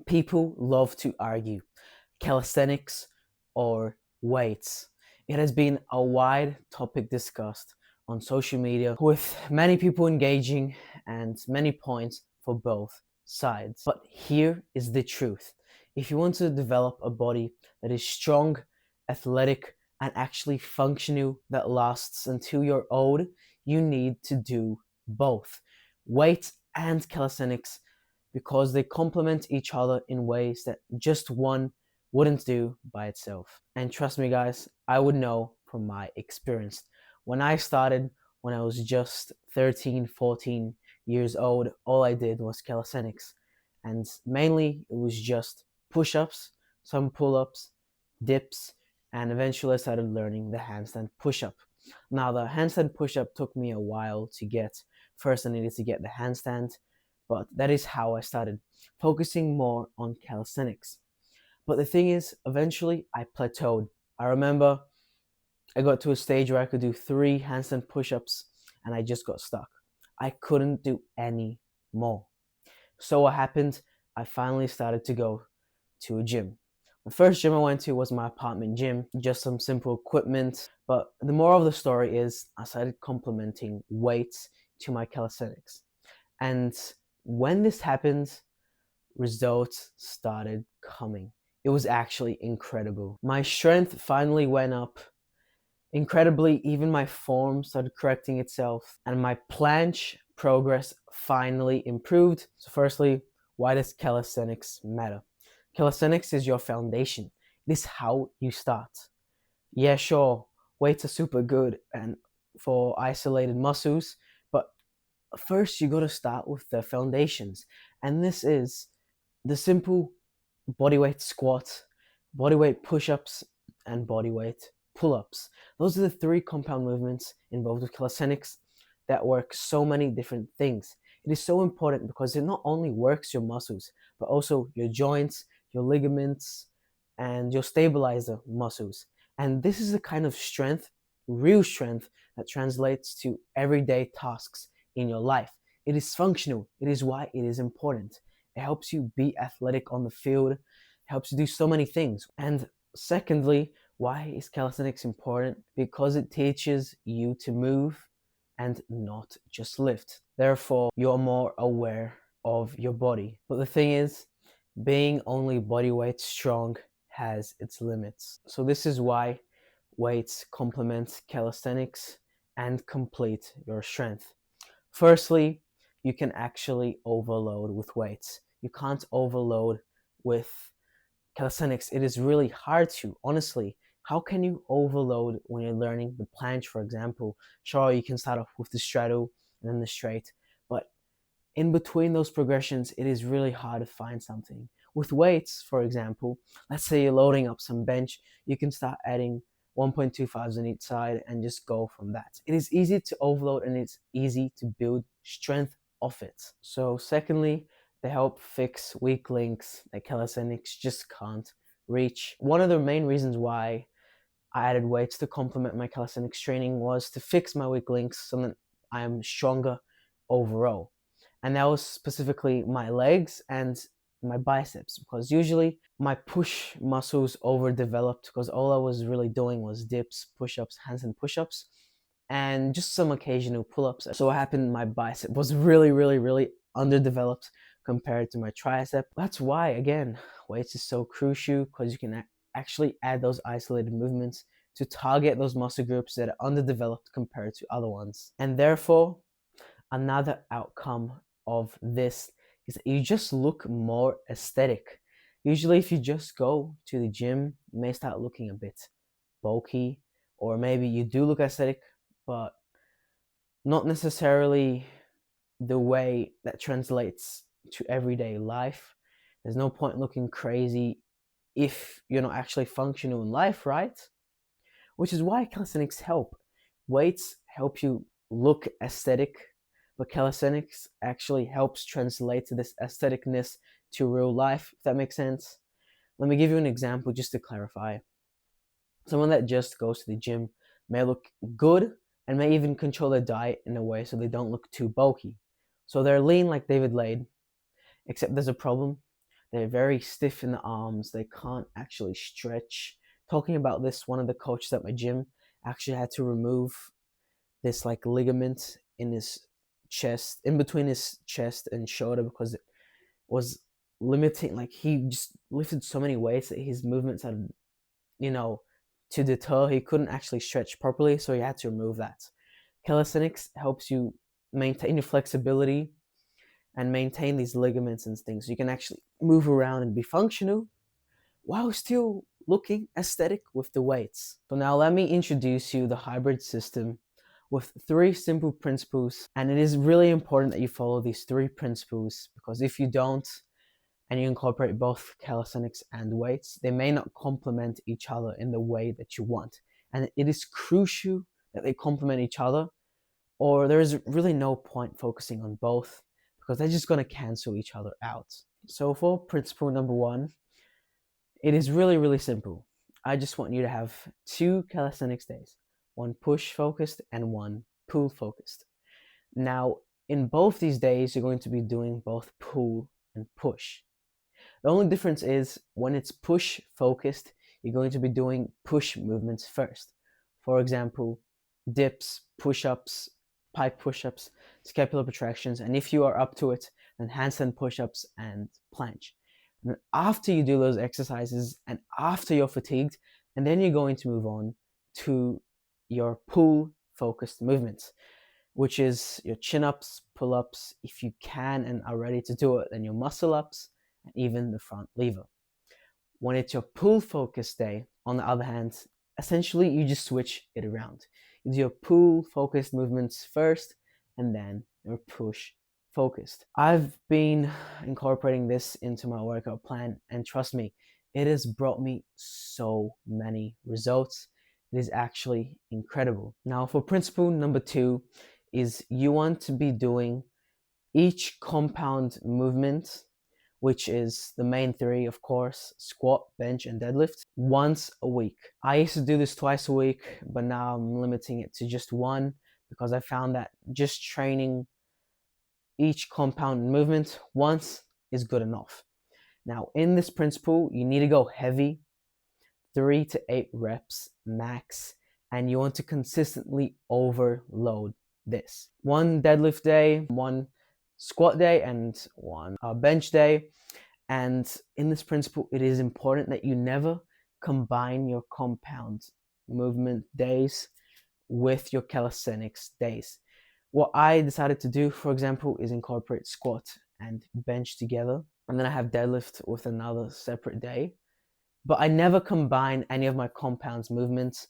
People love to argue calisthenics or weights. It has been a wide topic discussed on social media with many people engaging and many points for both sides. But here is the truth. If you want to develop a body that is strong, athletic, and actually functional that lasts until you're old, you need to do both weights and calisthenics because they complement each other in ways that just one wouldn't do by itself. And trust me, guys, I would know from my experience. When I started, when I was just 13, 14 years old, all I did was calisthenics. And mainly it was just push ups, some pull ups, dips, and eventually I started learning the handstand push up. Now, the handstand push up took me a while to get. First, I needed to get the handstand, but that is how I started focusing more on calisthenics. But the thing is, eventually I plateaued. I remember I got to a stage where I could do 3 handstand push-ups and I just got stuck. I couldn't do any more. So what happened? I finally started to go to a gym. The first gym I went to was my apartment gym, just some simple equipment. But the moral of the story is I started complementing weights to my calisthenics. And when this happened, results started coming. It was actually incredible. My strength finally went up. Incredibly, even my form started correcting itself, and my planche progress finally improved. So, firstly, why does calisthenics matter? Calisthenics is your foundation. This is how you start. Yeah, sure, weights are super good and for isolated muscles, but first you got to start with the foundations, and this is the simple bodyweight squat, bodyweight push-ups, and bodyweight pull-ups. Those are the 3 compound movements involved with calisthenics that work so many different things. It is so important because it not only works your muscles, but also your joints, your ligaments, and your stabilizer muscles. And this is the kind of strength, real strength, that translates to everyday tasks in your life. It is functional. It is why it is important. It helps you be athletic on the field. It helps you do so many things. And secondly, why is calisthenics important? Because it teaches you to move and not just lift. Therefore, you're more aware of your body. But the thing is, being only bodyweight strong has its limits. So this is why weights complement calisthenics and complete your strength. Firstly, you can actually overload with weights. You can't overload with calisthenics. It is really hard to, honestly. How can you overload when you're learning the planche, for example? Sure, you can start off with the straddle and then the straight, but in between those progressions, it is really hard to find something. With weights, for example, let's say you're loading up some bench, you can start adding 1.25s on each side and just go from that. It is easy to overload and it's easy to build strength off it. So secondly, they help fix weak links that calisthenics just can't reach. One of the main reasons why I added weights to complement my calisthenics training was to fix my weak links so that I'm stronger overall. And that was specifically my legs and my biceps, because usually my push muscles overdeveloped because all I was really doing was dips, push-ups, handstand push-ups, and just some occasional pull-ups. So what happened, my bicep was really underdeveloped compared to my tricep. That's why, again, weights is so crucial, because you can actually add those isolated movements to target those muscle groups that are underdeveloped compared to other ones. And therefore, another outcome of this is that you just look more aesthetic. Usually, if you just go to the gym, you may start looking a bit bulky, or maybe you do look aesthetic, but not necessarily the way that translates to everyday life. There's no point looking crazy if you're not actually functional in life, right? Which is why calisthenics help. Weights help you look aesthetic, but calisthenics actually helps translate this aestheticness to real life, if that makes sense. Let me give you an example just to clarify. Someone that just goes to the gym may look good and may even control their diet in a way so they don't look too bulky. So they're lean like David Lade, except there's a problem. They're very stiff in the arms. They can't actually stretch. Talking about this, one of the coaches at my gym actually had to remove this like ligament in his chest, in between his chest and shoulder, because it was limiting. Like he just lifted so many weights that his movements had, you know, to deter. He couldn't actually stretch properly, so he had to remove that. Calisthenics helps you maintain your flexibility and maintain these ligaments and things. So you can actually move around and be functional while still looking aesthetic with the weights. So now let me introduce you the hybrid system with 3 simple principles. And it is really important that you follow these 3 principles, because if you don't and you incorporate both calisthenics and weights, they may not complement each other in the way that you want. And it is crucial that they complement each other, or there is really no point focusing on both, because they're just going to cancel each other out. So for principle number 1, it is really, really simple. I just want you to have 2 calisthenics days, one push focused and one pull focused. Now, in both these days, you're going to be doing both pull and push. The only difference is when it's push focused, you're going to be doing push movements first. For example, dips, push-ups, pike push-ups, scapular protractions, and if you are up to it, then handstand push-ups and planche. And after you do those exercises and after you're fatigued, and then you're going to move on to your pull focused movements, which is your chin-ups, pull-ups. If you can and are ready to do it, then your muscle-ups and even the front lever. When it's your pull focused day, on the other hand, essentially you just switch it around. You do your pull focused movements first and then your push focused. I've been incorporating this into my workout plan, and trust me, it has brought me so many results. It is actually incredible. Now for principle number 2 is you want to be doing each compound movement, which is the main 3, of course, squat, bench, and deadlift, once a week. I used to do this twice a week, but now I'm limiting it to just one, because I found that just training each compound movement once is good enough. Now, in this principle, you need to go heavy, 3 to 8 reps max, and you want to consistently overload this. One deadlift day, one squat day, and one bench day. And in this principle, it is important that you never combine your compound movement days with your calisthenics days. What I decided to do, for example, is incorporate squat and bench together, and then I have deadlift with another separate day. But I never combine any of my compounds movements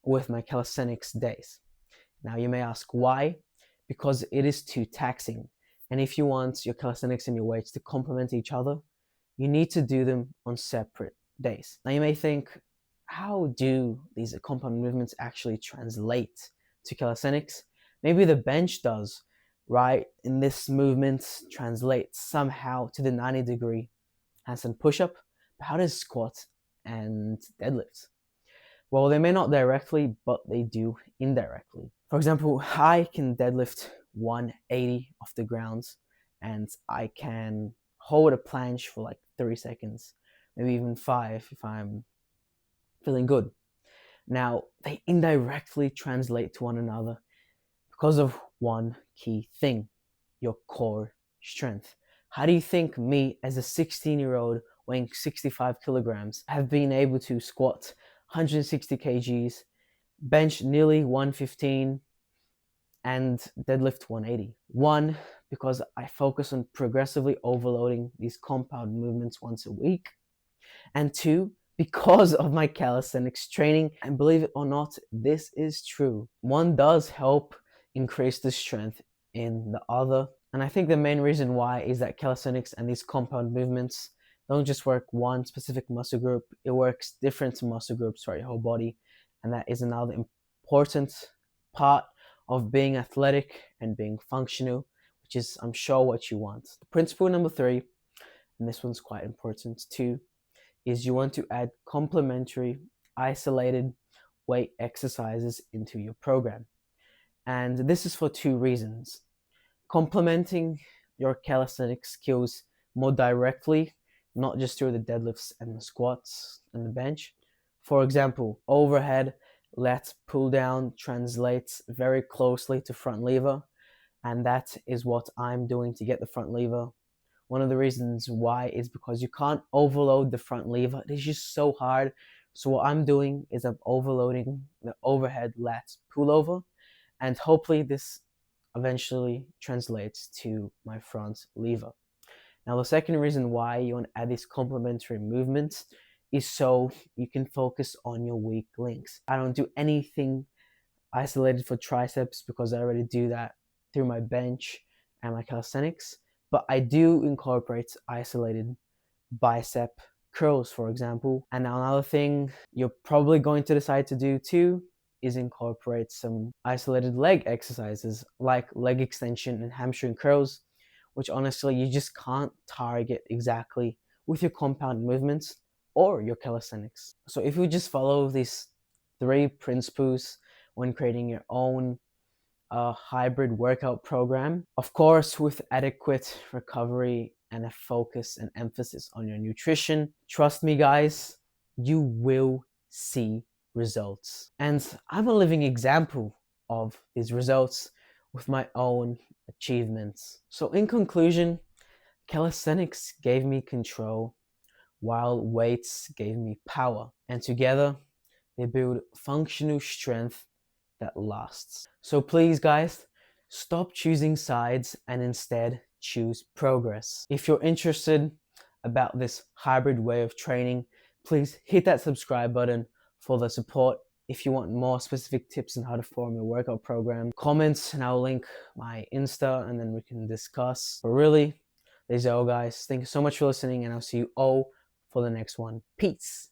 with my calisthenics days. Now you may ask why? Because it is too taxing. And if you want your calisthenics and your weights to complement each other, you need to do them on separate days. Now you may think, how do these compound movements actually translate to calisthenics? Maybe the bench does, right? In this movement translates somehow to the 90-degree handstand push-up. But how does squat and deadlift? Well, they may not directly, but they do indirectly. For example, I can deadlift 180 off the ground, and I can hold a planche for like 3 seconds, maybe even 5 if I'm feeling good. Now, they indirectly translate to one another because of one key thing: your core strength. How do you think me, as a 16-year-old weighing 65 kilograms, have been able to squat 160 kgs, bench nearly 115, and deadlift 180? One, because I focus on progressively overloading these compound movements once a week. And 2, because of my calisthenics training. And believe it or not, this is true. One does help increase the strength in the other. And I think the main reason why is that calisthenics and these compound movements don't just work one specific muscle group, it works different muscle groups throughout your whole body. And that is another important part of being athletic and being functional, which is, I'm sure, what you want. Principle number 3, and this one's quite important too, is you want to add complementary, isolated weight exercises into your program. And this is for 2 reasons. Complementing your calisthenics skills more directly not just through the deadlifts and the squats and the bench. For example, overhead lat pull down translates very closely to front lever, and that is what I'm doing to get the front lever. One of the reasons why is because you can't overload the front lever. It is just so hard. So what I'm doing is I'm overloading the overhead lat pullover, and hopefully this eventually translates to my front lever. Now, the second reason why you want to add these complementary movements is so you can focus on your weak links. I don't do anything isolated for triceps because I already do that through my bench and my calisthenics, but I do incorporate isolated bicep curls, for example. And now another thing you're probably going to decide to do too is incorporate some isolated leg exercises like leg extension and hamstring curls, which honestly you just can't target exactly with your compound movements or your calisthenics. So if you just follow these 3 principles when creating your own hybrid workout program, of course with adequate recovery and a focus and emphasis on your nutrition, trust me guys, you will see results. And I'm a living example of these results with my own achievements. So in conclusion, calisthenics gave me control while weights gave me power, and together they build functional strength that lasts. So please guys, stop choosing sides and instead choose progress. If you're interested about this hybrid way of training, please hit that subscribe button for the support. If you want more specific tips on how to form your workout program, comments and I'll link my Insta and then we can discuss. But really, this is all guys. Thank you so much for listening and I'll see you all for the next one. Peace.